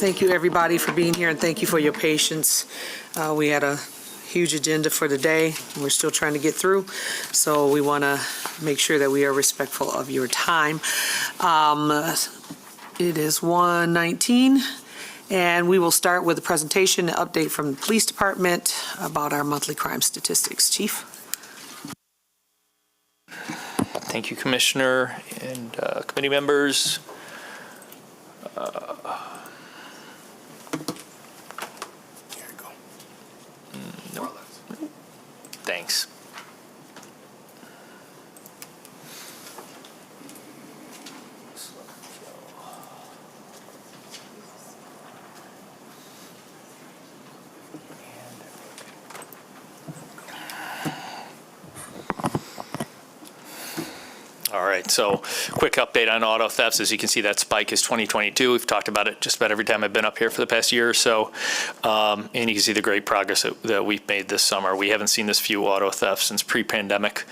Thank you, everybody, for being here, and thank you for your patience. We had a huge agenda for the day. We're still trying to get through, so we want to make sure that we are respectful of your time. It is 1:19, and we will start with a presentation, an update from the police department about our monthly crime statistics. Chief? Thank you, Commissioner and committee members. No. Thanks. All right, so quick update on auto thefts. As you can see, that spike is 2022. We've talked about it just about every time I've been up here for the past year or so. And you can see the great progress that we've made this summer. We haven't seen this few auto thefts since pre-pandemic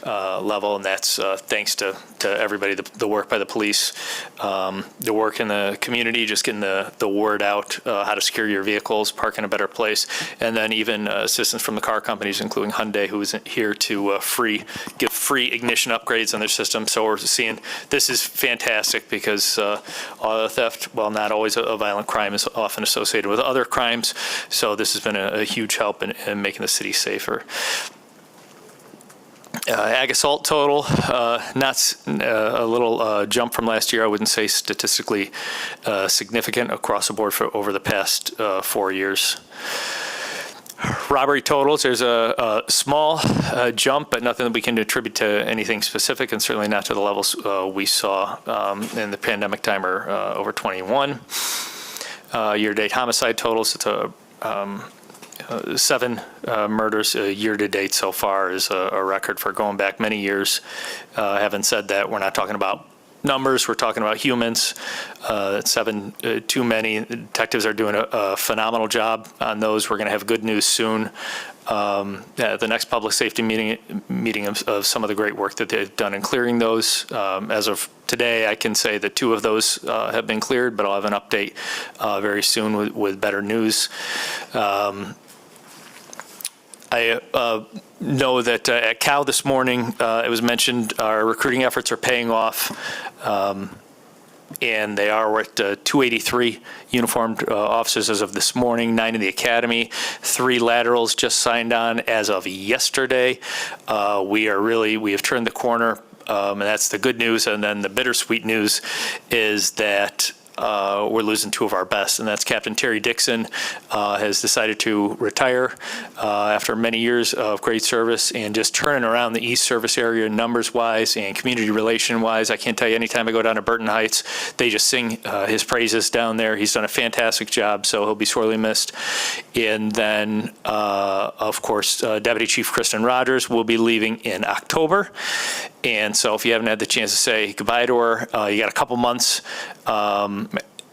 level, and that's thanks to everybody, the work by the police, the work in the community, just getting the word out, how to secure your vehicles, park in a better place, and then even assistance from the car companies, including Hyundai, who is here to give free ignition upgrades on their system. So we're seeing this is fantastic because auto theft, while not always a violent crime, is often associated with other crimes. So this has been a huge help in making the city safer. Ag assault total, not a little jump from last year. I wouldn't say statistically significant across the board for over the past 4 years. Robbery totals, there's a small jump, but nothing that we can attribute to anything specific, and certainly not to the levels we saw in the pandemic time or over 21. Year-to-date homicide totals, it's 7 murders year-to-date so far is a record for going back many years. Having said that, we're not talking about numbers, we're talking about humans. 7 too many. Detectives are doing a phenomenal job on those. We're going to have good news soon. The next public safety meeting of some of the great work that they've done in clearing those. As of today, I can say that 2 of those have been cleared, but I'll have an update very soon with better news. I know that at Cal this morning, it was mentioned our recruiting efforts are paying off, and they are at 283 uniformed officers as of this morning, 9 in the academy, 3 laterals just signed on as of yesterday. We have turned the corner, and that's the good news. And then the bittersweet news is that we're losing 2 of our best, and that's Captain Terry Dixon has decided to retire after many years of great service and just turning around the East Service area numbers-wise and community relation-wise. I can't tell you, anytime I go down to Burton Heights, they just sing his praises down there. He's done a fantastic job, so he'll be sorely missed. And then, of course, Deputy Chief Kristen Rogers will be leaving in October. And so if you haven't had the chance to say goodbye to her, you got a couple months.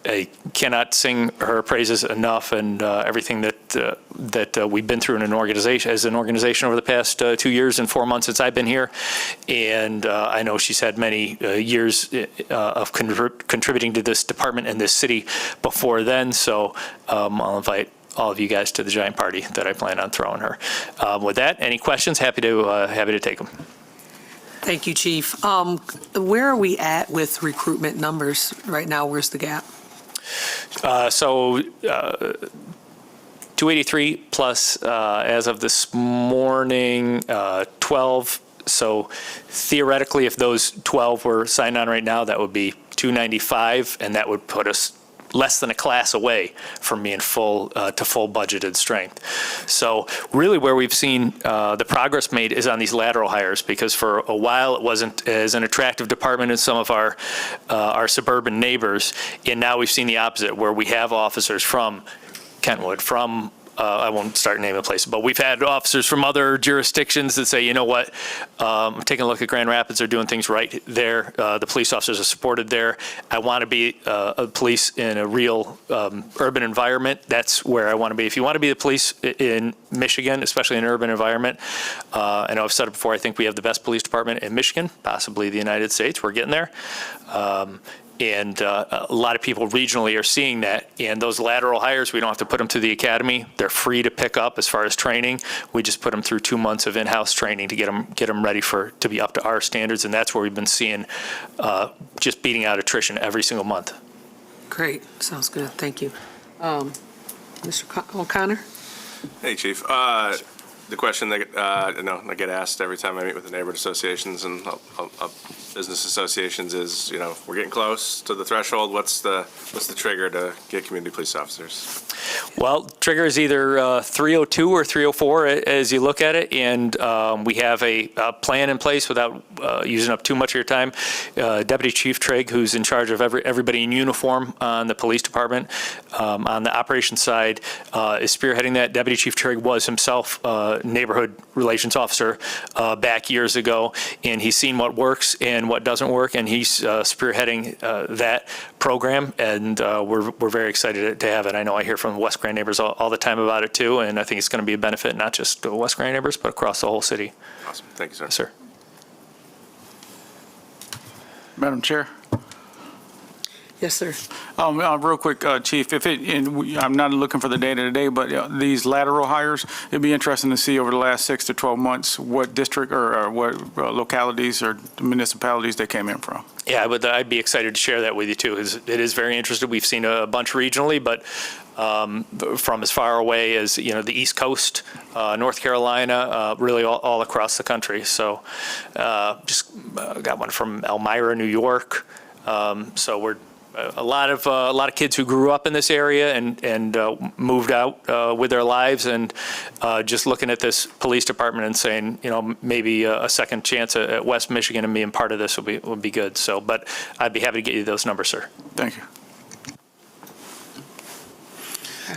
I cannot sing her praises enough, and everything that we've been through in an organization over the past 2 years and 4 months since I've been here. And I know she's had many years of contributing to this department and this city before then. So I'll invite all of you guys to the giant party that I plan on throwing her. With that, any questions? Happy to take them. Thank you, Chief. Where are we at with recruitment numbers right now? Where's the gap? 283 plus, as of this morning, 12. So theoretically, if those 12 were signed on right now, that would be 295, and that would put us less than a class away from being full budgeted strength. So really where we've seen the progress made is on these lateral hires, because for a while it wasn't as an attractive department as some of our suburban neighbors, and now we've seen the opposite, where we have officers from Kentwood, from I won't start naming places, but we've had officers from other jurisdictions that say, you know what, I'm taking a look at Grand Rapids, they're doing things right there. The police officers are supported there. I want to be a police in a real urban environment. That's where I want to be. If you want to be the police in Michigan, especially in an urban environment, I know I've said it before, I think we have the best police department in Michigan, possibly the United States. We're getting there. And a lot of people regionally are seeing that. And those lateral hires, we don't have to put them through the academy. They're free to pick up as far as training. We just put them through 2 months of in-house training to get them ready to be up to our standards. And that's where we've been seeing just beating out attrition every single month. Great, sounds good, thank you. Mr. O'Connor? Hey, Chief. The question that I get asked every time I meet with the neighborhood associations and business associations is, we're getting close to the threshold. What's the trigger to get community police officers? Well, trigger is either 302 or 304 as you look at it, and we have a plan in place without using up too much of your time. Deputy Chief Trigg, who's in charge of everybody in uniform on the police department, on the operations side, is spearheading that. Deputy Chief Trigg was himself neighborhood relations officer back years ago, and he's seen what works and what doesn't work, and he's spearheading that program, and we're very excited to have it. I know I hear from West Grand neighbors all the time about it too, and I think it's going to be a benefit not just to West Grand neighbors, but across the whole city. Awesome. Thank you, sir. Yes, sir. Madam Chair. Yes, sir. Real quick, Chief, I'm not looking for the data today, but these lateral hires, it'd be interesting to see over the last 6 to 12 months what district or what localities or municipalities they came in from. Yeah, I'd be excited to share that with you too. It is very interesting. We've seen a bunch regionally, but from as far away as the East Coast, North Carolina, really all across the country. So just got one from Elmira, New York. So we're a lot of kids who grew up in this area and moved out with their lives, and just looking at this police department and saying, maybe a second chance at West Michigan and being part of this would be good. So, but I'd be happy to get you those numbers, sir. Thank you.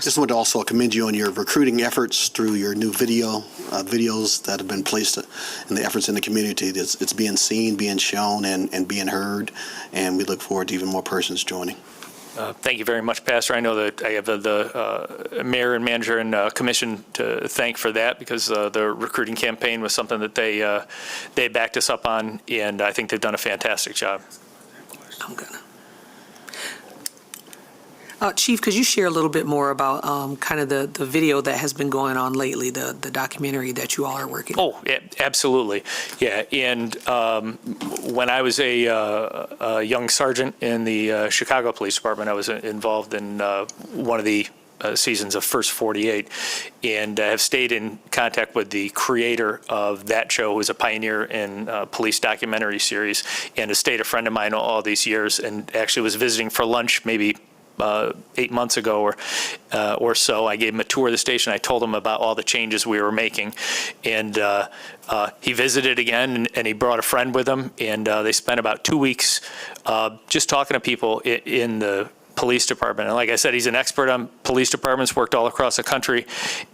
Just want to also commend you on your recruiting efforts through your new videos that have been placed in the efforts in the community. It's being seen, being shown, and being heard, and we look forward to even more persons joining. Thank you very much, Pastor. I know that I have the mayor and manager and commission to thank for that, because the recruiting campaign was something that they backed us up on, and I think they've done a fantastic job. I'm gonna. Chief, could you share a little bit more about kind of the video that has been going on lately, the documentary that you all are working on? Oh, yeah, absolutely. Yeah, and when I was a young sergeant in the Chicago Police Department, I was involved in one of the seasons of First 48, and have stayed in contact with the creator of that show, who is a pioneer in police documentary series, and has stayed a friend of mine all these years, and actually was visiting for lunch maybe 8 months ago or so. I gave him a tour of the station. I told him about all the changes we were making, and he visited again, and he brought a friend with him, and they spent about 2 weeks just talking to people in the police department. And like I said, he's an expert on police departments, worked all across the country,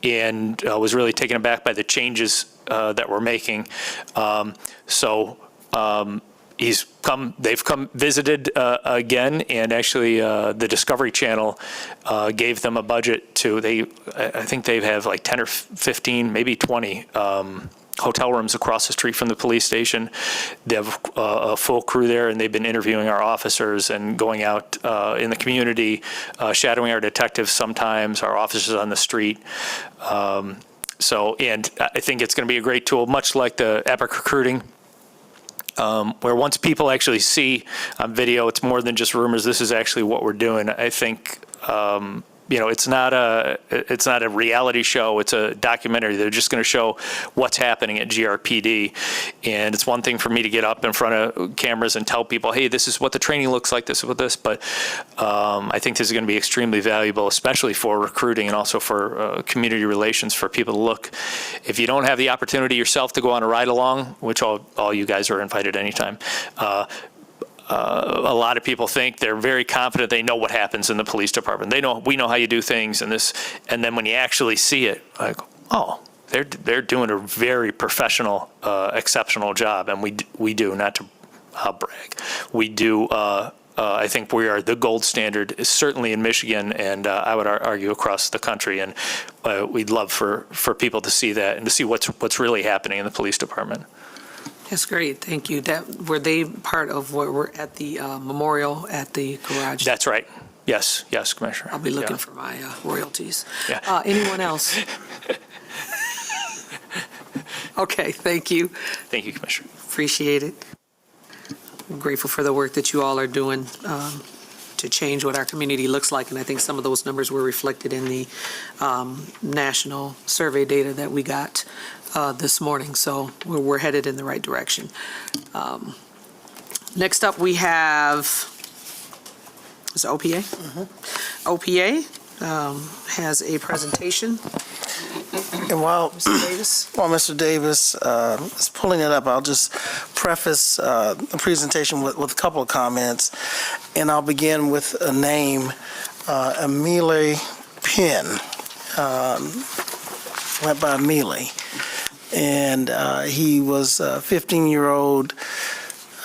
and was really taken aback by the changes that we're making. They've come visited again, and actually the Discovery Channel gave them a budget I think they have like 10 or 15, maybe 20 hotel rooms across the street from the police station. They have a full crew there, and they've been interviewing our officers and going out in the community, shadowing our detectives sometimes, our officers on the street. And I think it's going to be a great tool, much like the Epic Recruiting, where once people actually see on video, it's more than just rumors. This is actually what we're doing. I think, it's not a reality show. It's a documentary. They're just going to show what's happening at GRPD. And it's one thing for me to get up in front of cameras and tell people, hey, this is what the training looks like, this is what this, but I think this is going to be extremely valuable, especially for recruiting and also for community relations, for people to look. If you don't have the opportunity yourself to go on a ride along, which all you guys are invited anytime, a lot of people think they're very confident they know what happens in the police department. We know how you do things, and then when you actually see it, like, oh, they're doing a very professional, exceptional job, and we do, not to brag, we do. I think we are the gold standard, certainly in Michigan, and I would argue across the country. And we'd love for people to see that and to see what's really happening in the police department. That's great, thank you. Were they part of what we're at the memorial at the garage? That's right. Yes, Commissioner. I'll be looking Yeah. for my royalties. Yeah. Anyone else? Okay, thank you. Thank you, Commissioner. Appreciate it. I'm grateful for the work that you all are doing to change what our community looks like, and I think some of those numbers were reflected in the national survey data that we got this morning, so we're headed in the right direction. Next up, we have, is it OPA? OPA has a presentation. And while Mr. Davis? Mr. Davis is pulling it up, I'll just preface the presentation with a couple of comments, and I'll begin with a name, Emile Penn, went by Emile, and he was a 15-year-old.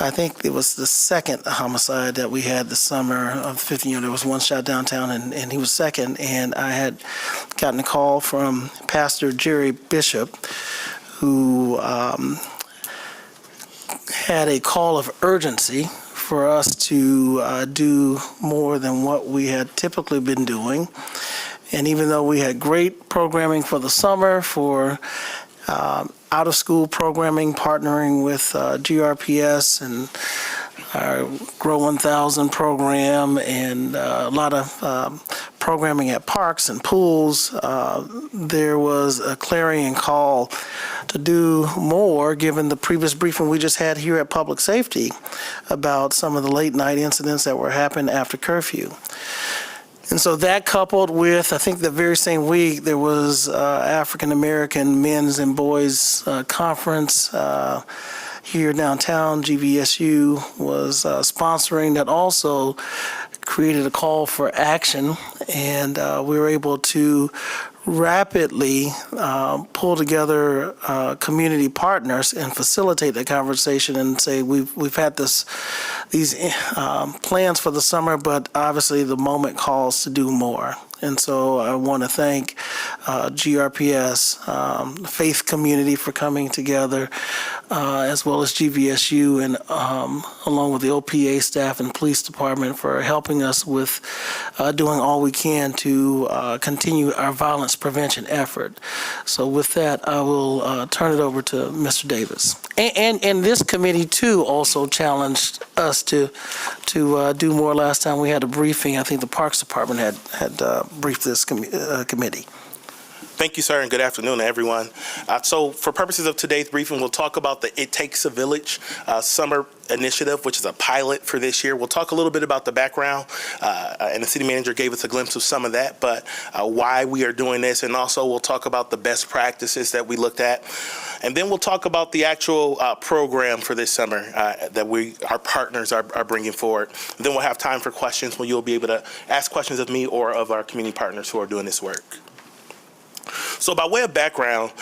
I think it was the second homicide that we had this summer of 15 years. There was one shot downtown, and he was second. And I had gotten a call from Pastor Jerry Bishop, who had a call of urgency for us to do more than what we had typically been doing. And even though we had great programming for the summer for out-of-school programming, partnering with GRPS and our Grow 1000 program, and a lot of programming at parks and pools, there was a clarion call to do more, given the previous briefing we just had here at Public Safety about some of the late-night incidents that were happening after curfew. And so that, coupled with, I think the very same week, there was African American Men's and Boys Conference here downtown. GVSU was sponsoring that, also created a call for action, and we were able to rapidly pull together community partners and facilitate the conversation and say we've had these plans for the summer, but obviously the moment calls to do more. And so I want to thank GRPS, Faith Community, for coming together, as well as GVSU, and along with the OPA staff and police department for helping us with doing all we can to continue our violence prevention effort. So with that, I will turn it over to Mr. Davis. And this committee too also challenged us to do more. Last time we had a briefing, I think the Parks Department had briefed this committee. Thank you, sir, and good afternoon to everyone. So for purposes of today's briefing, we'll talk about the It Takes a Village summer initiative, which is a pilot for this year. We'll talk a little bit about the background, and the city manager gave us a glimpse of some of that, but why we are doing this, and also we'll talk about the best practices that we looked at. And then we'll talk about the actual program for this summer that our partners are bringing forward. And then we'll have time for questions where you'll be able to ask questions of me or of our community partners who are doing this work. So by way of background,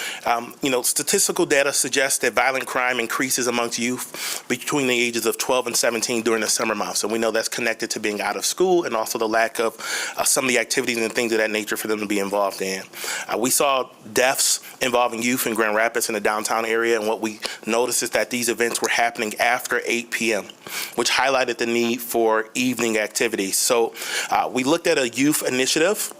statistical data suggests that violent crime increases amongst youth between the ages of 12 and 17 during the summer months. And we know that's connected to being out of school and also the lack of some of the activities and things of that nature for them to be involved in. We saw deaths involving youth in Grand Rapids in the downtown area, and what we noticed is that these events were happening after 8 p.m., which highlighted the need for evening activities. So we looked at a youth initiative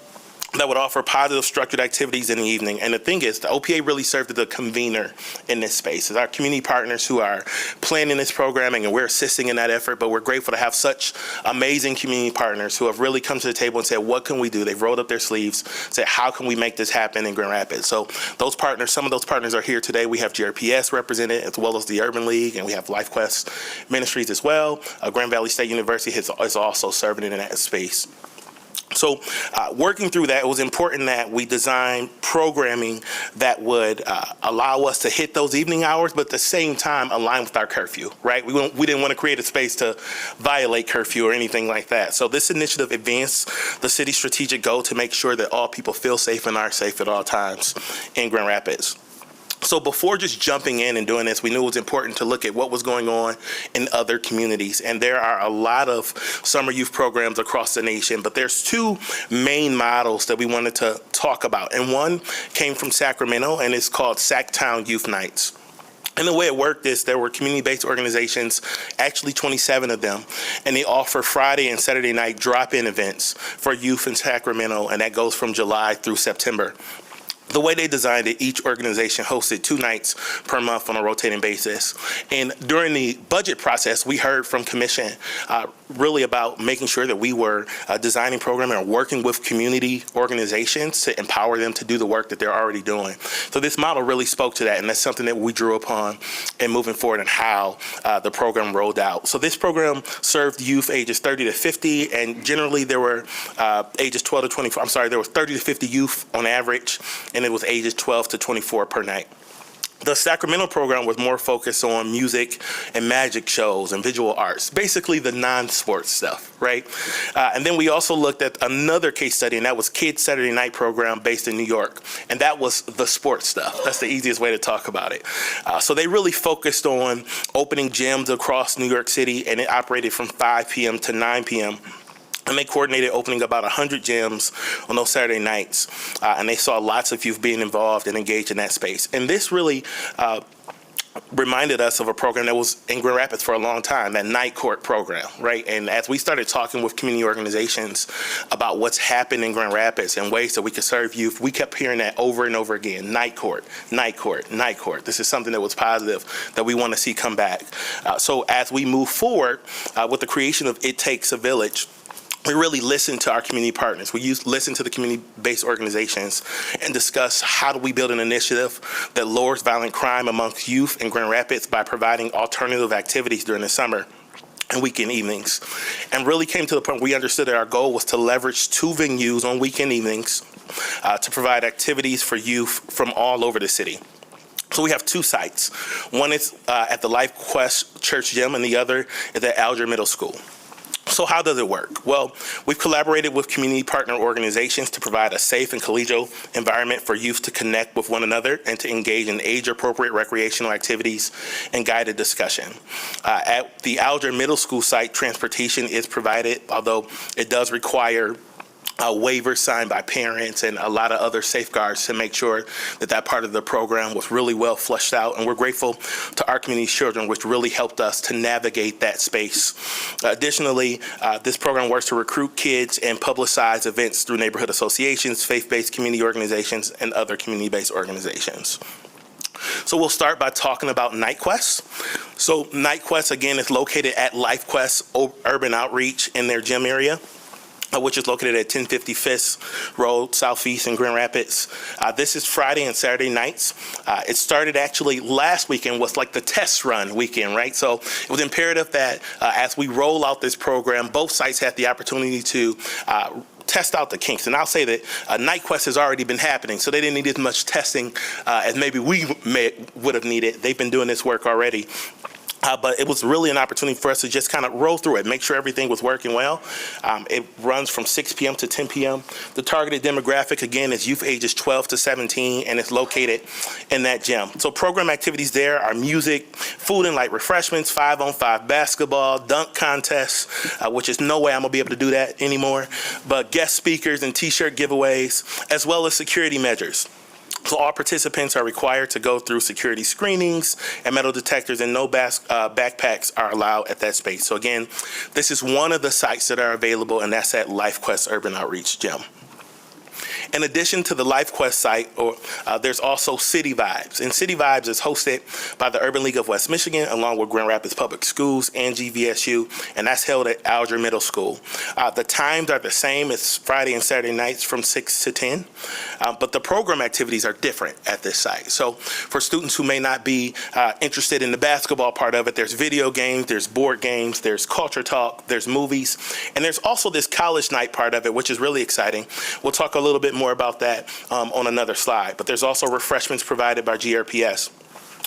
that would offer positive structured activities in the evening. And the thing is, the OPA really served as a convener in this space. It's our community partners who are planning this programming, and we're assisting in that effort, but we're grateful to have such amazing community partners who have really come to the table and said, what can we do? They've rolled up their sleeves, said, how can we make this happen in Grand Rapids? So those partners, some of those partners are here today. We have GRPS represented, as well as the Urban League, and we have LifeQuest Ministries as well. Grand Valley State University is also serving in that space. So working through that, it was important that we design programming that would allow us to hit those evening hours, but at the same time align with our curfew, right? We didn't want to create a space to violate curfew or anything like that. So this initiative advanced the city's strategic goal to make sure that all people feel safe and are safe at all times in Grand Rapids. So before just jumping in and doing this, we knew it was important to look at what was going on in other communities. And there are a lot of summer youth programs across the nation, but there's two main models that we wanted to talk about. And one came from Sacramento, and it's called Sacktown Youth Nights. And the way it worked is there were community-based organizations, actually 27 of them, and they offer Friday and Saturday night drop-in events for youth in Sacramento, and that goes from July through September. The way they designed it, each organization hosted 2 nights per month on a rotating basis. And during the budget process, we heard from Commission really about making sure that we were designing programming and working with community organizations to empower them to do the work that they're already doing. So this model really spoke to that, and that's something that we drew upon in moving forward and how the program rolled out. So this program served youth ages 30 to 50, and generally there were ages 12 to 24. I'm sorry, there was 30 to 50 youth on average, and it was ages 12 to 24 per night. The Sacramento program was more focused on music and magic shows and visual arts, basically the non-sports stuff, right? And then we also looked at another case study, and that was Kids Saturday Night program based in New York, and that was the sports stuff. That's the easiest way to talk about it. So they really focused on opening gyms across New York City, and it operated from 5 p.m. to 9 p.m. And they coordinated opening about 100 gyms on those Saturday nights. And they saw lots of youth being involved and engaged in that space. And this really reminded us of a program that was in Grand Rapids for a long time, that Night Court program, right? And as we started talking with community organizations about what's happened in Grand Rapids and ways that we could serve youth, we kept hearing that over and over again: Night Court, Night Court, Night Court. This is something that was positive that we want to see come back. So as we move forward with the creation of It Takes a Village, we really listen to our community partners. We listen to the community-based organizations and discuss how do we build an initiative that lowers violent crime amongst youth in Grand Rapids by providing alternative activities during the summer and weekend evenings. And really came to the point where we understood that our goal was to leverage 2 venues on weekend evenings to provide activities for youth from all over the city. So we have 2 sites. One is at the Life Quest Church Gym, and the other is at Alger Middle School. So how does it work? Well, we've collaborated with community partner organizations to provide a safe and collegial environment for youth to connect with one another and to engage in age-appropriate recreational activities and guided discussion. At the Alger Middle School site, transportation is provided, although it does require waivers signed by parents and a lot of other safeguards to make sure that that part of the program was really well fleshed out. And we're grateful to Our Community Children, which really helped us to navigate that space. Additionally, this program works to recruit kids and publicize events through neighborhood associations, faith-based community organizations, and other community-based organizations. So we'll start by talking about Night Quest. So Night Quest, again, is located at Life Quest Urban Outreach in their gym area, which is located at 1050 Fisk Road, Southeast in Grand Rapids. This is Friday and Saturday nights. It started actually last weekend, was like the test run weekend, right? So it was imperative that as we roll out this program, both sites had the opportunity to test out the kinks. And I'll say that Night Quest has already been happening, so they didn't need as much testing as maybe we would have needed. They've been doing this work already. But it was really an opportunity for us to just kind of roll through it, make sure everything was working well. It runs from 6 p.m. to 10 p.m. The targeted demographic, again, is youth ages 12 to 17, and it's located in that gym. So program activities there are music, food and light refreshments, 5-on-5 basketball, dunk contests, which is no way I'm going to be able to do that anymore, but guest speakers and T-shirt giveaways, as well as security measures. So all participants are required to go through security screenings and metal detectors, and no backpacks are allowed at that space. So again, this is one of the sites that are available, and that's at Life Quest Urban Outreach Gym. In addition to the Life Quest site, there's also City Vibes. And City Vibes is hosted by the Urban League of West Michigan, along with Grand Rapids Public Schools and GVSU, and that's held at Alger Middle School. The times are the same as Friday and Saturday nights from 6 to 10, but the program activities are different at this site. So for students who may not be interested in the basketball part of it, there's video games, there's board games, there's culture talk, there's movies, and there's also this college night part of it, which is really exciting. We'll talk a little bit more about that on another slide, but there's also refreshments provided by GRPS.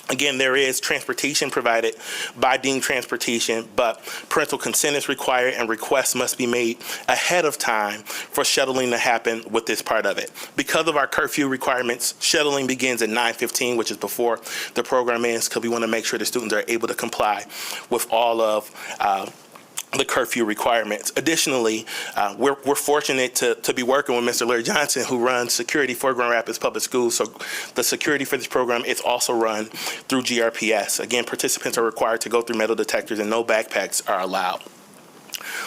Again, there is transportation provided by Dean Transportation, but parental consent is required and requests must be made ahead of time for shuttling to happen with this part of it. Because of our curfew requirements, shuttling begins at 9:15, which is before the program ends, because we want to make sure the students are able to comply with all of the curfew requirements. Additionally, we're fortunate to be working with Mr. Larry Johnson, who runs security for Grand Rapids Public Schools. So the security for this program is also run through GRPS. Again, participants are required to go through metal detectors and no backpacks are allowed.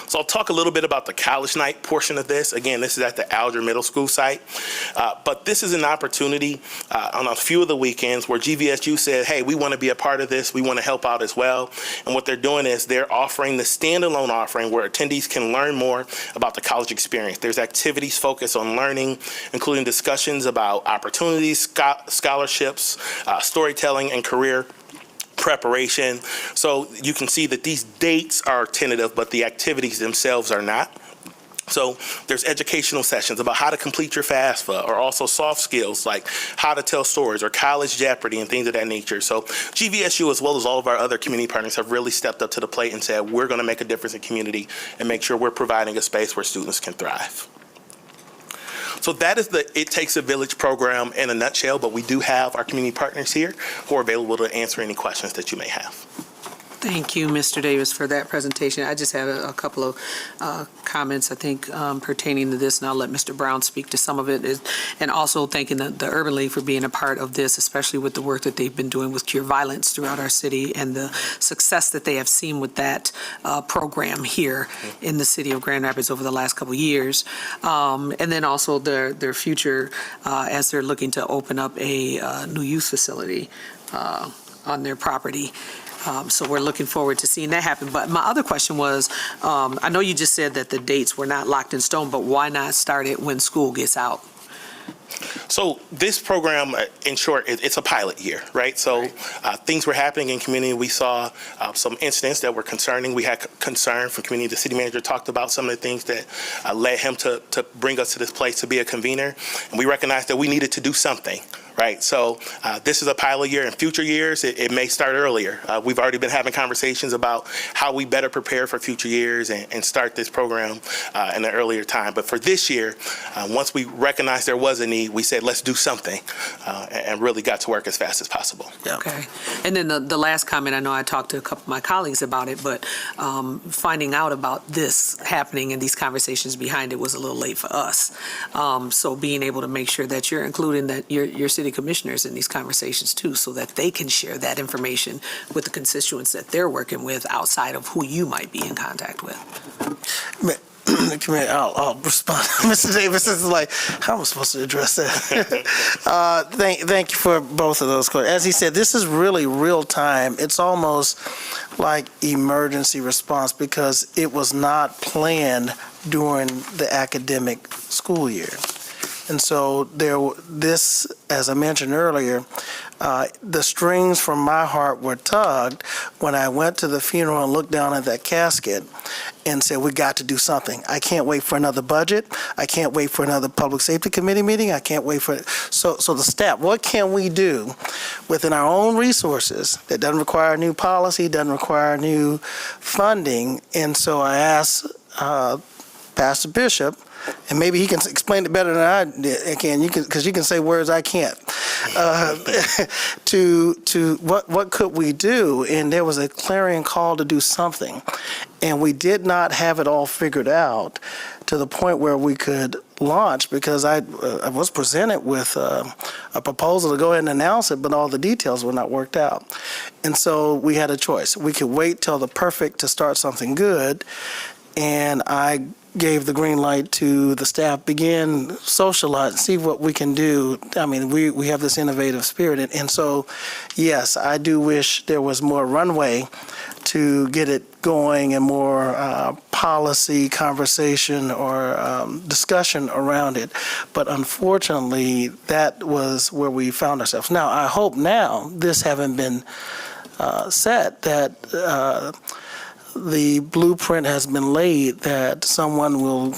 So I'll talk a little bit about the college night portion of this. Again, this is at the Alger Middle School site. But this is an opportunity on a few of the weekends where GVSU said, hey, we want to be a part of this. We want to help out as well. And what they're doing is they're offering the standalone offering where attendees can learn more about the college experience. There's activities focused on learning, including discussions about opportunities, scholarships, storytelling, and career preparation. So you can see that these dates are tentative, but the activities themselves are not. So there's educational sessions about how to complete your FAFSA, or also soft skills like how to tell stories or college Jeopardy and things of that nature. So GVSU, as well as all of our other community partners, have really stepped up to the plate and said, we're going to make a difference in community and make sure we're providing a space where students can thrive. So that is the It Takes a Village program in a nutshell, but we do have our community partners here who are available to answer any questions that you may have. Thank you, Mr. Davis, for that presentation. I just have a couple of comments, I think, pertaining to this, and I'll let Mr. Brown speak to some of it. And also thanking the Urban League for being a part of this, especially with the work that they've been doing with Cure Violence throughout our city and the success that they have seen with that program here in the city of Grand Rapids over the last couple of years. And then also their future as they're looking to open up a new youth facility on their property. So we're looking forward to seeing that happen. But my other question was, I know you just said that the dates were not locked in stone, but why not start it when school gets out? So this program, in short, it's a pilot year, right? So things were happening in community. We saw some incidents that were concerning. We had concern from community. The city manager talked about some of the things that led him to bring us to this place to be a convener. And we recognized that we needed to do something. Right, so this is a pilot year. In future years, it may start earlier. We've already been having conversations about how we better prepare for future years and start this program in an earlier time. But for this year, once we recognized there was a need, we said, let's do something, and really got to work as fast as possible. Yeah. Okay. And then the last comment, I know I talked to a couple of my colleagues about it, but finding out about this happening and these conversations behind it was a little late for us. So being able to make sure that you're including that your city commissioners in these conversations too, so that they can share that information with the constituents that they're working with outside of who you might be in contact with. I'll respond. Mr. Davis is like, how am I supposed to address that? Thank you for both of those questions. As he said, this is really real time. It's almost like emergency response because it was not planned during the academic school year. And so this, as I mentioned earlier, the strings from my heart were tugged when I went to the funeral and looked down at that casket and said, we got to do something. I can't wait for another budget. I can't wait for another public safety committee meeting. I can't wait for, so the staff, what can we do within our own resources that doesn't require new policy, doesn't require new funding? And so I asked Pastor Bishop, and maybe he can explain it better than I can. Because you can say words I can't. To what could we do? And there was a clarion call to do something, and we did not have it all figured out to the point where we could launch. Because I was presented with a proposal to go ahead and announce it, but all the details were not worked out. And so we had a choice. We could wait till the perfect to start something good, and I gave the green light to the staff, begin socialize, see what we can do. I mean, we have this innovative spirit. And so, yes, I do wish there was more runway to get it going and more policy conversation or discussion around it. But unfortunately, that was where we found ourselves. Now, I hope now, this having been set, that the blueprint has been laid, that someone will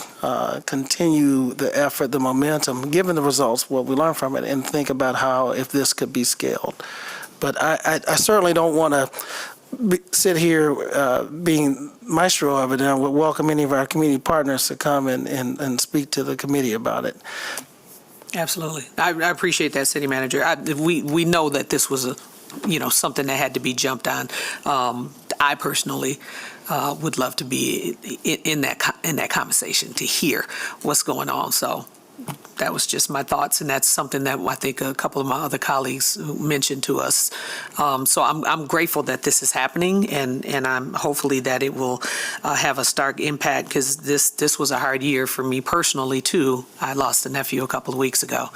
continue the effort, the momentum, given the results, what we learn from it, and think about how, if this could be scaled. But I certainly don't want to sit here being maestro of it, and I would welcome any of our community partners to come and speak to the committee about it. Absolutely. I appreciate that, City Manager. We know that this was something that had to be jumped on. I personally would love to be in that conversation, to hear what's going on. So that was just my thoughts, and that's something that I think a couple of my other colleagues mentioned to us. So I'm grateful that this is happening, and I'm hopefully that it will have a stark impact, because this was a hard year for me personally too. I lost a nephew a couple of weeks ago.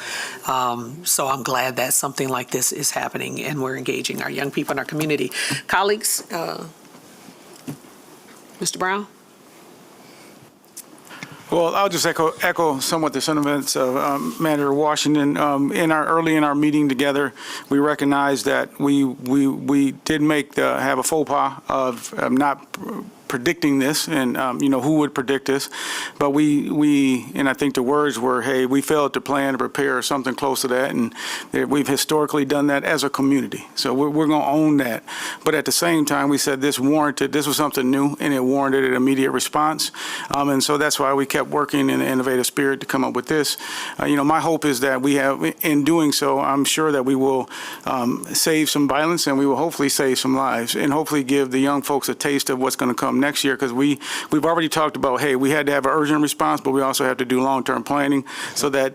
So I'm glad that something like this is happening and we're engaging our young people in our community. Colleagues, Mr. Brown? Well, I'll just echo somewhat the sentiments of Manager Washington. Early in our meeting together, we recognized that we did have a faux pas of not predicting this, and who would predict this, but and I think the words were, hey, we failed to plan to prepare, or something close to that, and we've historically done that as a community, so we're going to own that. But at the same time, we said this was something new, and it warranted an immediate response, and so that's why we kept working in an innovative spirit to come up with this. My hope is that we have, in doing so, I'm sure that we will save some violence, and we will hopefully save some lives, and hopefully give the young folks a taste of what's going to come next year, because we've already talked about, hey, we had to have an urgent response, but we also have to do long-term planning, so that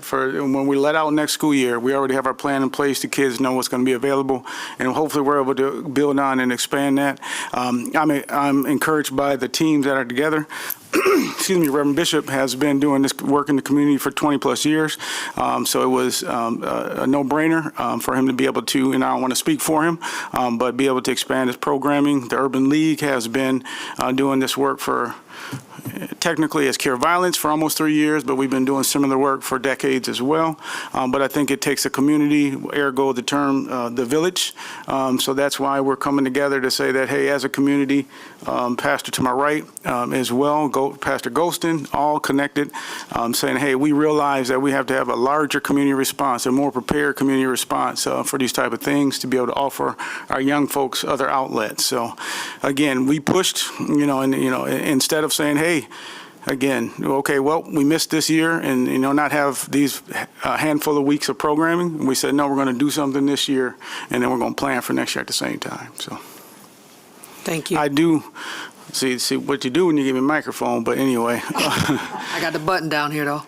for when we let out next school year, we already have our plan in place. The kids know what's going to be available, and hopefully we're able to build on and expand that. I'm encouraged by the teams that are together. Excuse me, Reverend Bishop has been doing this work in the community for 20 plus years. So it was a no-brainer for him to be able to, and I don't want to speak for him, but be able to expand his programming. The Urban League has been doing this work for, technically as Cure Violence, for almost 3 years, but we've been doing similar work for decades as well. But I think it takes a community, ergo the term, the village. So that's why we're coming together to say that, hey, as a community, Pastor to my right as well, Pastor Golston, all connected, saying, hey, we realize that we have to have a larger community response, a more prepared community response for these type of things, to be able to offer our young folks other outlets. So again, we pushed, instead of saying, hey, again, okay, well, we missed this year, and not have these handful of weeks of programming. We said, no, we're going to do something this year, and then we're going to plan for next year at the same time. So Thank you. I do see what you do when you give me a microphone, but anyway. I got the button down here, though.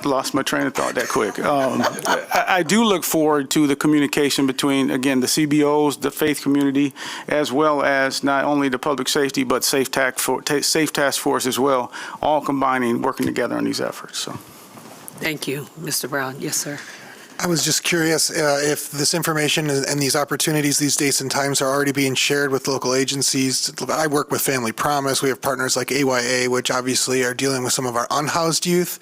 Lost my train of thought that quick. I do look forward to the communication between, again, the CBOs, the faith community, as well as not only the public safety, but Safe Task Force as well, all combining, working together on these efforts. So, Thank you, Mr. Brown. Yes, sir. I was just curious if this information and these opportunities, these dates and times are already being shared with local agencies. I work with Family Promise. We have partners like AYA, which obviously are dealing with some of our unhoused youth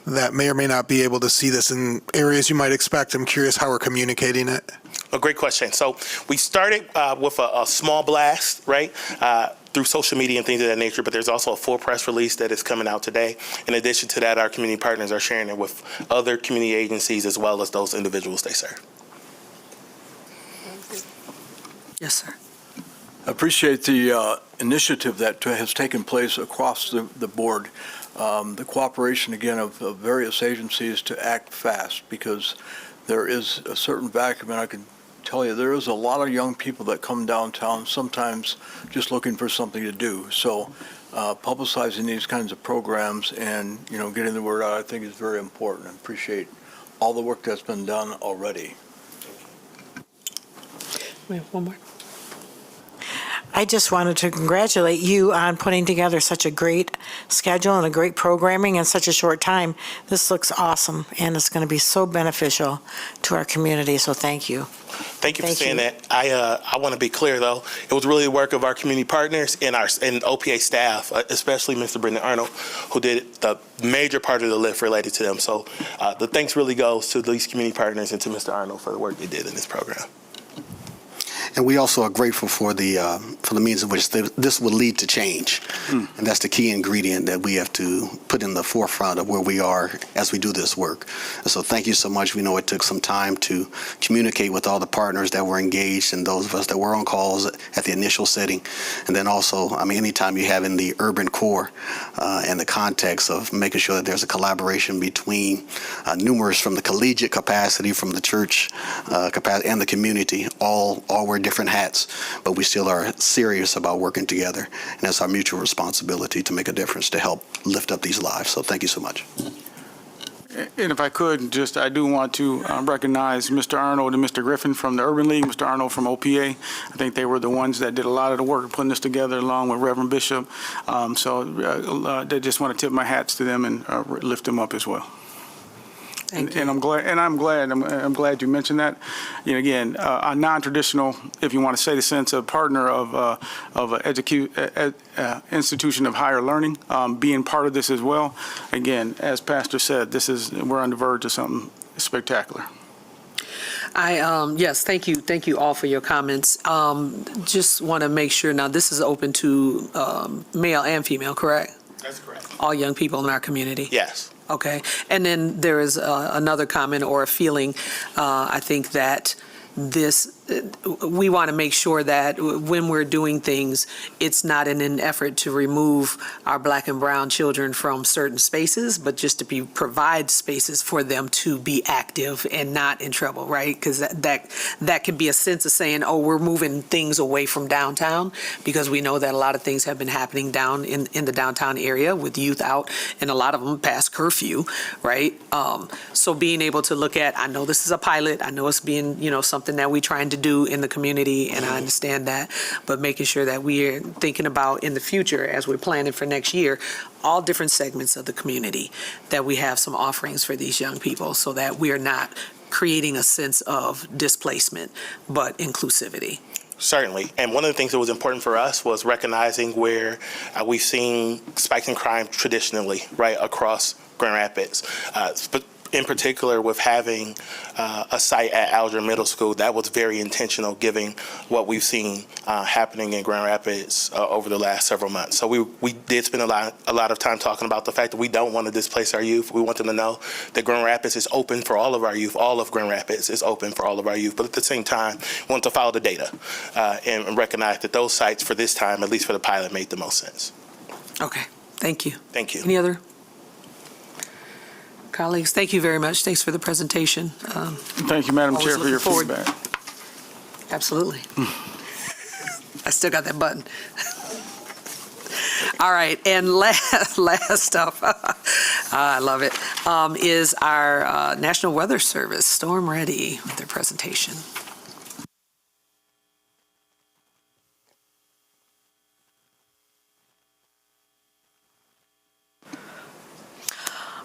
that may or may not be able to see this in areas you might expect. I'm curious how we're communicating it. A great question. So we started with a small blast, right? Through social media and things of that nature, but there's also a full press release that is coming out today. In addition to that, our community partners are sharing it with other community agencies as well as those individuals they serve. Yes, sir. I appreciate the initiative that has taken place across the board. The cooperation, again, of various agencies to act fast, because there is a certain vacuum, and I can tell you there is a lot of young people that come downtown sometimes just looking for something to do. So publicizing these kinds of programs and getting the word out, I think, is very important. I appreciate all the work that's been done already. We have one more. I just wanted to congratulate you on putting together such a great schedule and a great programming in such a short time. This looks awesome, and it's going to be so beneficial to our community, so thank you. Thank you for saying that. I want to be clear, though. It was really the work of our community partners and OPA staff, especially Mr. Brendan Arnold, who did the major part of the lift related to them. So the thanks really goes to these community partners and to Mr. Arnold for the work they did in this program. And we also are grateful for the means in which this will lead to change. And that's the key ingredient that we have to put in the forefront of where we are as we do this work. And so thank you so much. We know it took some time to communicate with all the partners that were engaged and those of us that were on calls at the initial setting. And then also, I mean, anytime you have in the urban core and the context of making sure that there's a collaboration between numerous from the collegiate capacity, from the church capacity, and the community, all wear different hats, but we still are serious about working together. And it's our mutual responsibility to make a difference to help lift up these lives. So thank you so much. And if I could, I do want to recognize Mr. Arnold and Mr. Griffin from the Urban League, Mr. Arnold from OPA. I think they were the ones that did a lot of the work putting this together along with Reverend Bishop. They just want to tip my hats to them and lift them up as well. Thank you. And I'm glad you mentioned that. You know, again, a non-traditional, if you want to say the sense, a partner of institution of higher learning, being part of this as well. Again, as Pastor said, we're on the verge of something spectacular. Yes, thank you all for your comments. Just want to make sure, now this is open to male and female, correct? That's correct. All young people in our community? Yes. Okay. And then there is another comment or a feeling, I think that we want to make sure that when we're doing things, it's not in an effort to remove our Black and brown children from certain spaces, but just to provide spaces for them to be active and not in trouble, right? Because that could be a sense of saying, oh, we're moving things away from downtown, because we know that a lot of things have been happening down in the downtown area with youth out, and a lot of them past curfew, right? So being able to look at, I know this is a pilot, I know it's being, something that we're trying to do in the community, and I understand that, but making sure that we are thinking about in the future as we're planning for next year, all different segments of the community, that we have some offerings for these young people so that we are not creating a sense of displacement, but inclusivity. Certainly. And one of the things that was important for us was recognizing where we've seen spikes in crime traditionally, right, across Grand Rapids. In particular, with having a site at Alger Middle School, that was very intentional, given what we've seen happening in Grand Rapids over the last several months. So we did spend a lot of time talking about the fact that we don't want to displace our youth. We want them to know that Grand Rapids is open for all of our youth. All of Grand Rapids is open for all of our youth. But at the same time, we want to follow the data and recognize that those sites for this time, at least for the pilot, made the most sense. Okay. Thank you. Thank you. Any other colleagues? Thank you very much. Thanks for the presentation. Thank you, Madam Always Chair, for your looking forward. feedback. Absolutely. I still got that button. All right, and last up, I love it, is our National Weather Service, Storm Ready, with their presentation.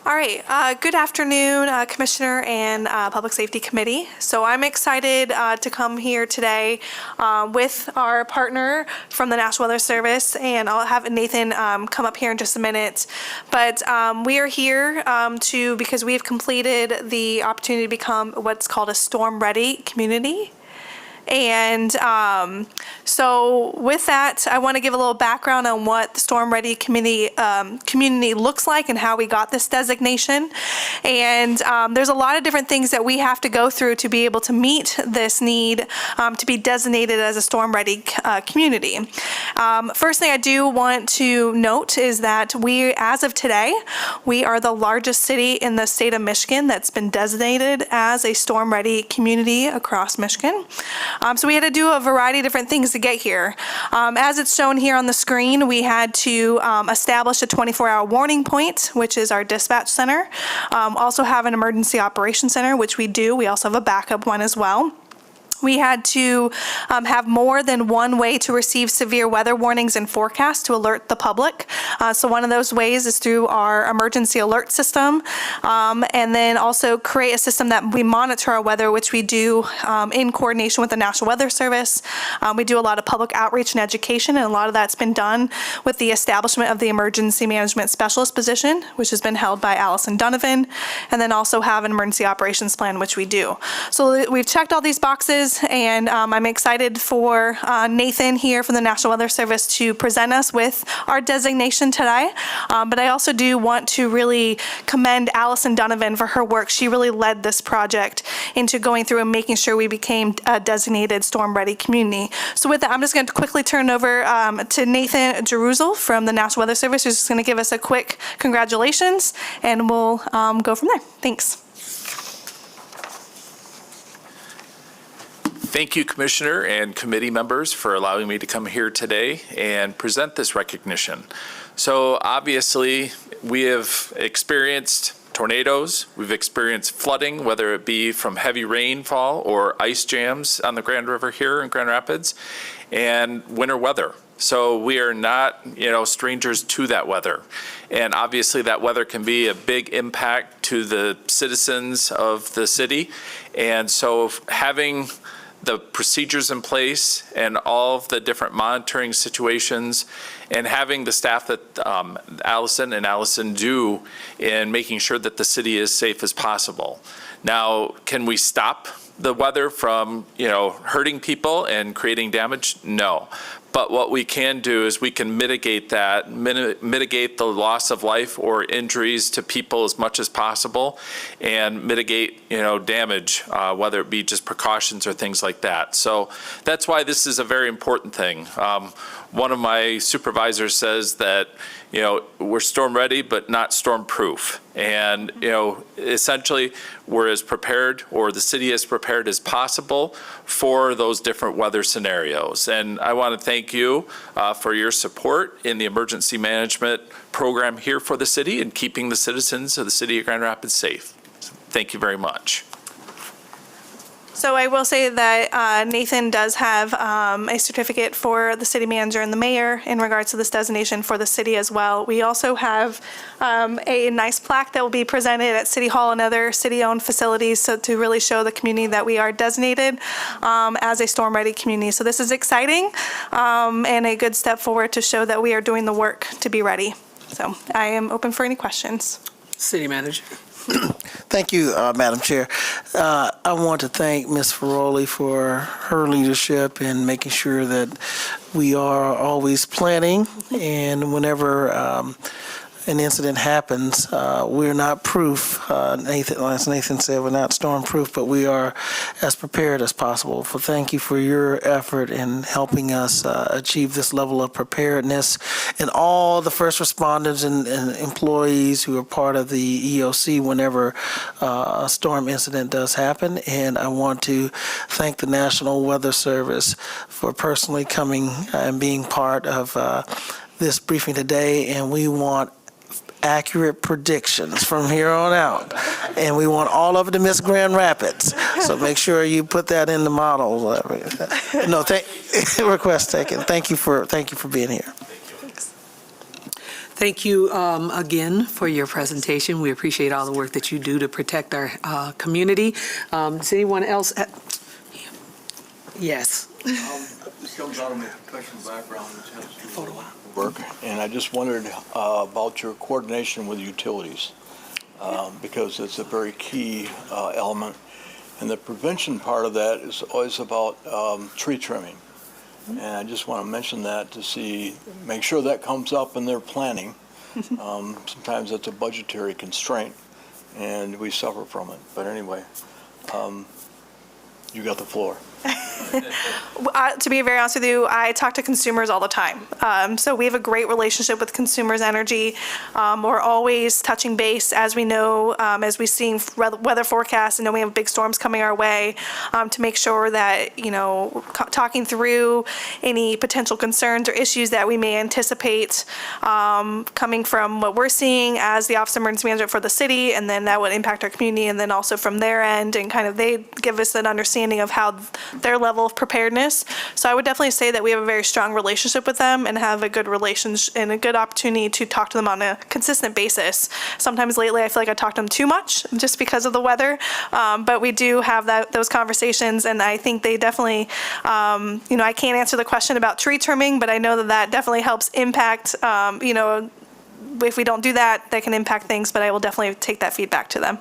All right. Good afternoon, Commissioner and Public Safety Committee. So I'm excited to come here today with our partner from the National Weather Service, and I'll have Nathan come up here in just a minute. But we are here because we have completed the opportunity to become what's called a storm-ready community. And so with that, I want to give a little background on what the Storm Ready community looks like and how we got this designation. And there's a lot of different things that we have to go through to be able to meet this need to be designated as a Storm Ready community. First thing I do want to note is that we, as of today, we are the largest city in the state of Michigan that's been designated as a Storm Ready community across Michigan. So we had to do a variety of different things to get here. As it's shown here on the screen, we had to establish a 24-hour warning point, which is our dispatch center. Also have an emergency operations center, which we do. We also have a backup one as well. We had to have more than one way to receive severe weather warnings and forecasts to alert the public. So one of those ways is through our emergency alert system, and then also create a system that we monitor our weather, which we do in coordination with the National Weather Service. We do a lot of public outreach and education, and a lot of that's been done with the establishment of the Emergency Management Specialist position, which has been held by Allison Donovan, and then also have an emergency operations plan, which we do. So we've checked all these boxes. Services, and I'm excited for Nathan here from the National Weather Service to present us with our designation today. But I also do want to really commend Allison Donovan for her work. She really led this project into going through and making sure we became a designated storm-ready community. So with that, I'm just going to quickly turn it over to Nathan Jeruzel from the National Weather Service, who's just going to give us a quick congratulations, and we'll go from there. Thanks. Thank you, Commissioner and committee members, for allowing me to come here today and present this recognition. So obviously, we have experienced tornadoes, we've experienced flooding, whether it be from heavy rainfall or ice jams on the Grand River here in Grand Rapids, and winter weather. So we are not, strangers to that weather. And obviously that weather can be a big impact to the citizens of the city. And so having the procedures in place and all of the different monitoring situations and having the staff that Allison do in making sure that the city is safe as possible. Now, can we stop the weather from, hurting people and creating damage? No. But what we can do is we can mitigate that, mitigate the loss of life or injuries to people as much as possible, and mitigate, damage, whether it be just precautions or things like that. So that's why this is a very important thing. One of my supervisors says that, we're storm ready, but not storm proof. And, essentially we're as prepared, or the city as prepared as possible for those different weather scenarios. And I want to thank you for your support in the emergency management program here for the city and keeping the citizens of the city of Grand Rapids safe. Thank you very much. So I will say that Nathan does have a certificate for the city manager and the mayor in regards to this designation for the city as well. We also have a nice plaque that will be presented at City Hall and other city-owned facilities, so to really show the community that we are designated as a storm-ready community. So this is exciting and a good step forward to show that we are doing the work to be ready. So I am open for any questions. City Manager. Thank you, Madam Chair. I want to thank Ms. Ferroli for her leadership in making sure that we are always planning, and whenever an incident happens, we're not proof. As Nathan said, we're not storm proof, but we are as prepared as possible. So thank you for your effort in helping us achieve this level of preparedness, and all the first responders and employees who are part of the EOC whenever a storm incident does happen. And I want to thank the National Weather Service for personally coming and being part of this briefing today, and we want accurate predictions from here on out, and we want all of it to miss Grand Rapids. So make sure you put that in the model. No, request taken. Thank you for being here. Thank you again for your presentation. We appreciate all the work that you do to protect our community. Does anyone else? Yes. This comes out of my professional background. Work, and I just wondered about your coordination with utilities, because it's a very key element, and the prevention part of that is always about tree trimming, and I just want to mention that to make sure that comes up in their planning. Sometimes that's a budgetary constraint, and we suffer from it. But anyway, you got the floor. To be very honest with you, I talk to consumers all the time. So we have a great relationship with Consumers Energy. We're always touching base, as we know, as we see weather forecasts and know we have big storms coming our way, to make sure that, talking through any potential concerns or issues that we may anticipate coming from what we're seeing as the Office of Emergency Management for the city, and then that would impact our community, and then also from their end, and kind of they give us an understanding of how their level of preparedness. So I would definitely say that we have a very strong relationship with them and have a good relationship and a good opportunity to talk to them on a consistent basis. Sometimes lately I feel like I talk to them too much just because of the weather, but we do have those conversations, and I think they definitely, I can't answer the question about tree trimming, but I know that definitely helps impact, if we don't do that, that can impact things, but I will definitely take that feedback to them.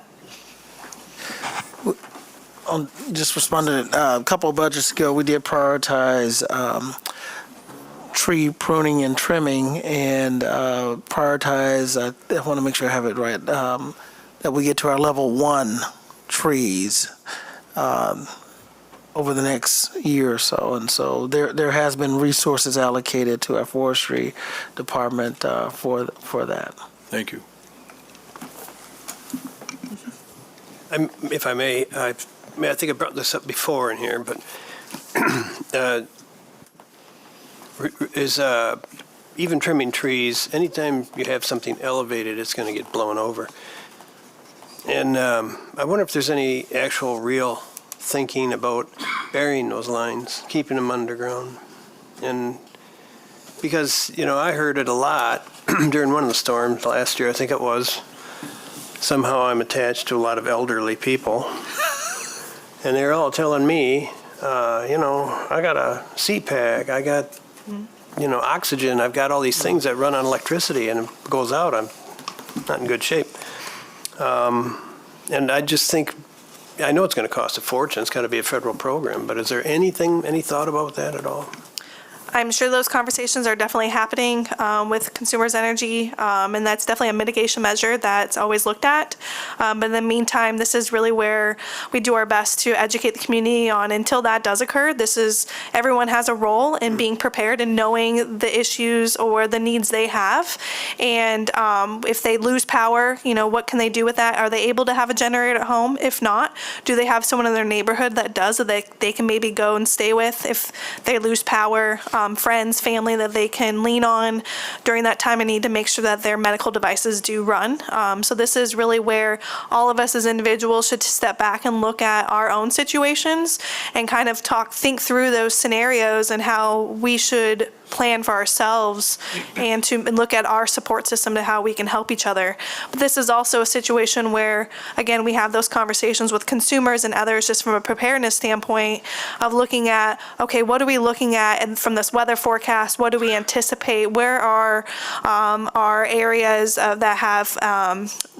just responded, a couple of budgets ago, we did prioritize tree pruning and trimming and prioritize, I want to make sure I have it right, that we get to our level 1 trees over the next year or so. And so there has been resources allocated to our forestry department for that. Thank you. If I may, I think I brought this up before in here, but is even trimming trees, anytime you have something elevated, it's going to get blown over. And I wonder if there's any actual real thinking about burying those lines, keeping them underground. And because, I heard it a lot during one of the storms last year, I think it was. Somehow I'm attached to a lot of elderly people. And they're all telling me, I got a CPAC, I got, oxygen, I've got all these things that run on electricity, and it goes out, I'm not in good shape. And I just think, I know it's going to cost a fortune, it's got to be a federal program, but is there any thought about that at all? I'm sure those conversations are definitely happening with Consumers Energy, and that's definitely a mitigation measure that's always looked at. But in the meantime, this is really where we do our best to educate the community on until that does occur. Everyone has a role in being prepared and knowing the issues or the needs they have. And if they lose power, what can they do with that? Are they able to have a generator at home? If not, do they have someone in their neighborhood that does, so that they can maybe go and stay with if they lose power? Friends, family that they can lean on during that time of need to make sure that their medical devices do run. So this is really where all of us as individuals should step back and look at our own situations and kind of think through those scenarios and how we should plan for ourselves and to look at our support system to how we can help each other. But this is also a situation where, again, we have those conversations with consumers and others just from a preparedness standpoint of looking at, okay, what are we looking at and from this weather forecast? What do we anticipate? Where are our areas that have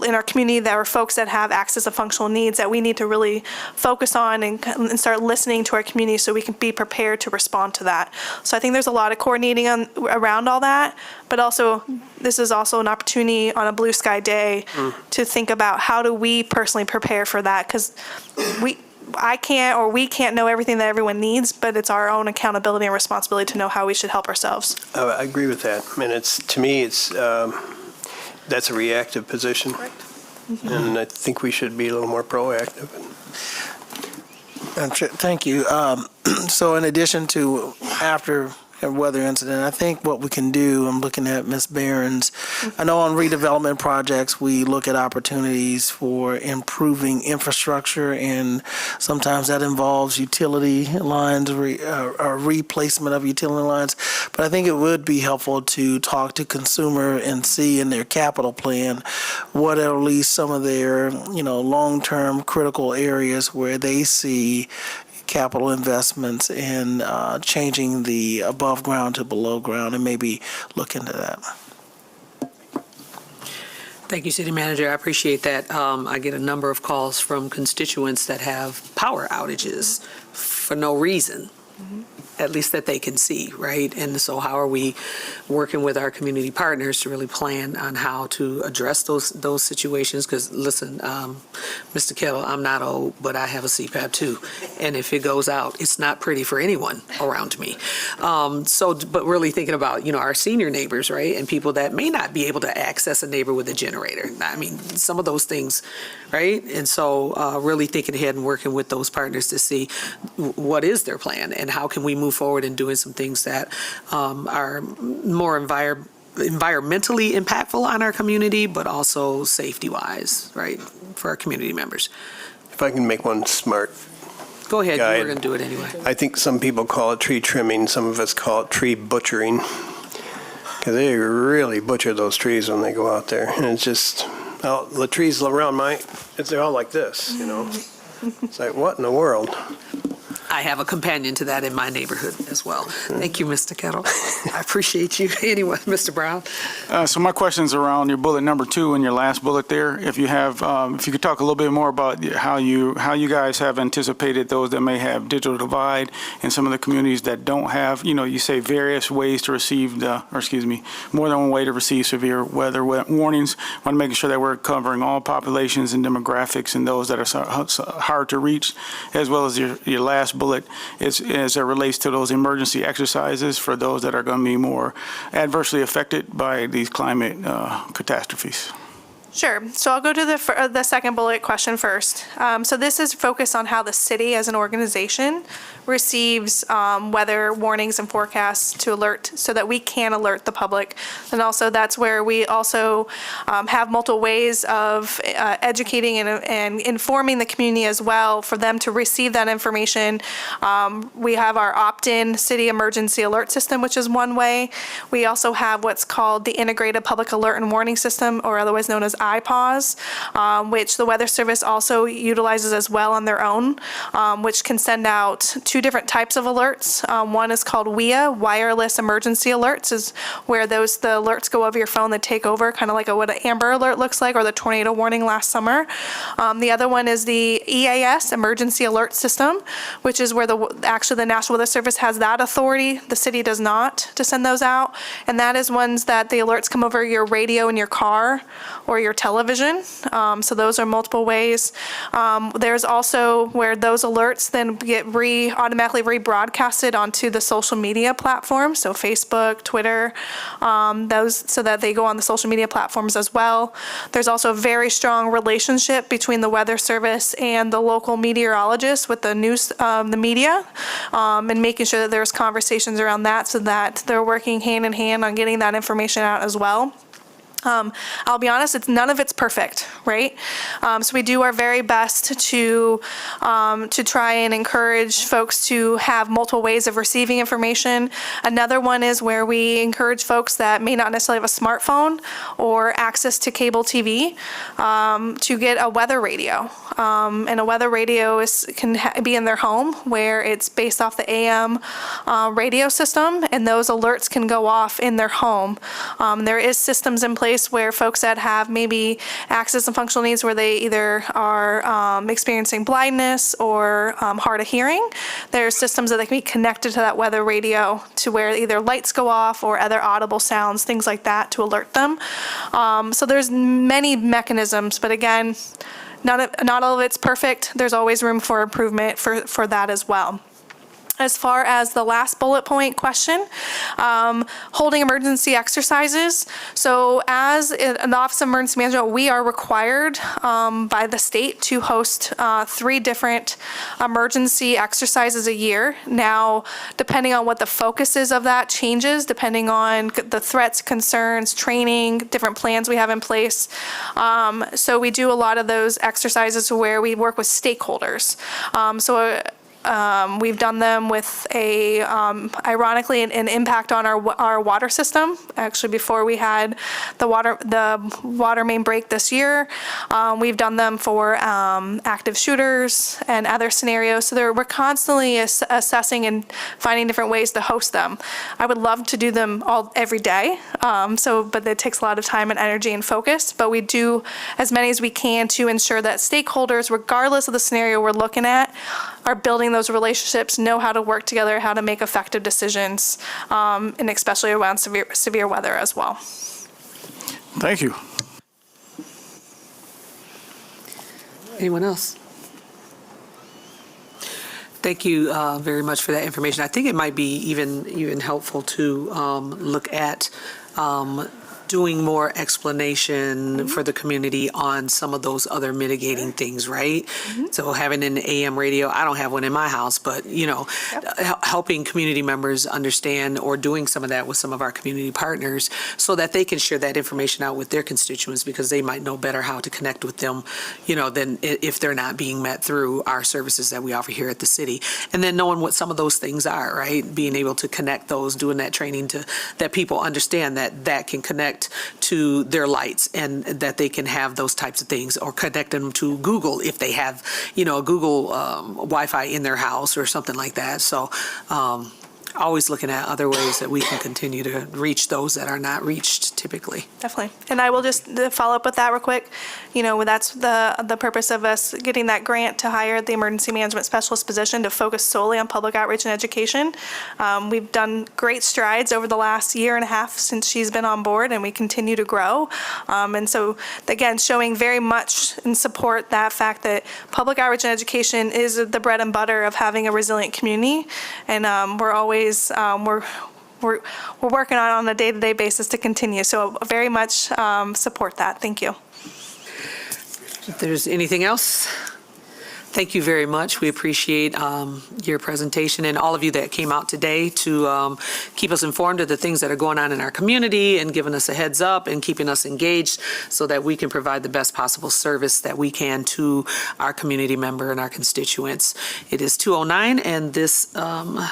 in our community that are folks that have access to functional needs that we need to really focus on and start listening to our community so we can be prepared to respond to that. So I think there's a lot of coordinating around all that, but also this is also an opportunity on a blue sky day to think about how do we personally prepare for that, because we can't know everything that everyone needs, but it's our own accountability and responsibility to know how we should help ourselves. I agree with that. I mean, to me, that's a reactive position. Correct. And I think we should be a little more proactive. Thank you. So in addition to after a weather incident, I think what we can do, I'm looking at Ms. Behrens, I know on redevelopment projects, we look at opportunities for improving infrastructure, and sometimes that involves utility lines, or replacement of utility lines. But I think it would be helpful to talk to consumer and see in their capital plan what are at least some of their, long-term critical areas where they see capital investments in changing the above ground to below ground, and maybe look into that. Thank you, City Manager. I appreciate that. I get a number of calls from constituents that have power outages for no reason, at least that they can see, right? And so how are we working with our community partners to really plan on how to address those situations? Because listen, Mr. Kettle, I'm not old, but I have a CPAP too. And if it goes out, it's not pretty for anyone around me. But really thinking about, our senior neighbors, right? And people that may not be able to access a neighbor with a generator. I mean, some of those things, right? And so really thinking ahead and working with those partners to see what is their plan and how can we move forward in doing some things that are more environmentally impactful on our community, but also safety-wise, right, for our community members. If I can make one smart Go ahead, guide. you were going to do it anyway. I think some people call it tree trimming, some of us call it tree butchering, because they really butcher those trees when they go out there. And it's just, the trees around they're all like this, It's like, what in the world? I have a companion to that in my neighborhood as well. Thank you, Mr. Kettle. I appreciate you. Anyway, Mr. Brown. So my question's around your bullet number 2 and your last bullet there. If you have, if you could talk a little bit more about how you guys have anticipated those that may have digital divide in some of the communities that don't have, you say various ways to receive more than one way to receive severe weather warnings. I want to make sure that we're covering all populations and demographics and those that are hard to reach, as well as your last bullet as it relates to those emergency exercises for those that are going to be more adversely affected by these climate catastrophes. Sure. So I'll go to the second bullet question first. So this is focused on how the city as an organization receives weather warnings and forecasts to alert so that we can alert the public. And also that's where we also have multiple ways of educating and informing the community as well for them to receive that information. We have our opt-in city emergency alert system, which is one way. We also have what's called the Integrated Public Alert and Warning System, or otherwise known as IPAWS, which the Weather Service also utilizes as well on their own, which can send out 2 different types of alerts. One is called WEA, Wireless Emergency Alerts, is where the alerts go over your phone that take over, kind of like what an Amber Alert looks like, or the tornado warning last summer. The other one is the EAS, Emergency Alert System, which is where actually the National Weather Service has that authority. The city does not, to send those out. And that is ones that the alerts come over your radio in your car or your television. So those are multiple ways. There's also where those alerts then get automatically rebroadcasted onto the social media platforms, so Facebook, Twitter, those, so that they go on the social media platforms as well. There's also a very strong relationship between the Weather Service and the local meteorologists with the news, the media, and making sure that there's conversations around that so that they're working hand in hand on getting that information out as well. I'll be honest, none of it's perfect, right? So we do our very best to try and encourage folks to have multiple ways of receiving information. Another one is where we encourage folks that may not necessarily have a smartphone or access to cable TV to get a weather radio. And a weather radio can be in their home, where it's based off the AM radio system, and those alerts can go off in their home. There is systems in place where folks that have maybe access and functional needs, where they either are experiencing blindness or hard of hearing, there are systems that they can be connected to that weather radio to where either lights go off or other audible sounds, things like that, to alert them. So there's many mechanisms, but again, not all of it's perfect. There's always room for improvement for that as well. As far as the last bullet point question, holding emergency exercises. So as an Office of Emergency Management, we are required by the state to host 3 different emergency exercises a year. Now, depending on what the focus is of that changes, depending on the threats, concerns, training, different plans we have in place. So we do a lot of those exercises where we work with stakeholders. We've done them with ironically, an impact on our water system. Actually, before we had the water main break this year, we've done them for active shooters and other scenarios. So we're constantly assessing and finding different ways to host them. I would love to do them every day, but it takes a lot of time and energy and focus. But we do as many as we can to ensure that stakeholders, regardless of the scenario we're looking at, are building those relationships, know how to work together, how to make effective decisions, and especially around severe weather as well. Thank you. Anyone else? Thank you very much for that information. I think it might be even helpful to look at doing more explanation for the community on some of those other mitigating things, right? So having an AM radio, I don't have one in my house, but helping community members understand, or doing some of that with some of our community partners so that they can share that information out with their constituents, because they might know better how to connect with them, than if they're not being met through our services that we offer here at the city. And then knowing what some of those things are, right? Being able to connect those, doing that training that people understand that can connect connect to their lights and that they can have those types of things, or connect them to Google if they have, a Google Wi-Fi in their house or something like that. So always looking at other ways that we can continue to reach those that are not reached typically. Definitely. And I will just follow up with that real quick. That's the purpose of us getting that grant to hire the emergency management specialist position to focus solely on public outreach and education. We've done great strides over the last year and a half since she's been on board, and we continue to grow. And so, again, showing very much and support that fact that public outreach and education is the bread and butter of having a resilient community. And we're always we're working on a day-to-day basis to continue. So very much support that. Thank you. If there's anything else, thank you very much. We appreciate your presentation and all of you that came out today to keep us informed of the things that are going on in our community and giving us a heads up and keeping us engaged so that we can provide the best possible service that we can to our community member and our constituents. It is 2:09 and this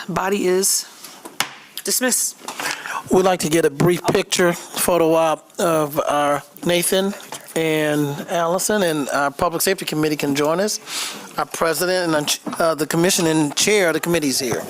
body is dismissed. We'd like to get a brief picture, photo op of our Nathan and Allison, and our Public Safety Committee can join us. Our president and the commission and chair of the committees here.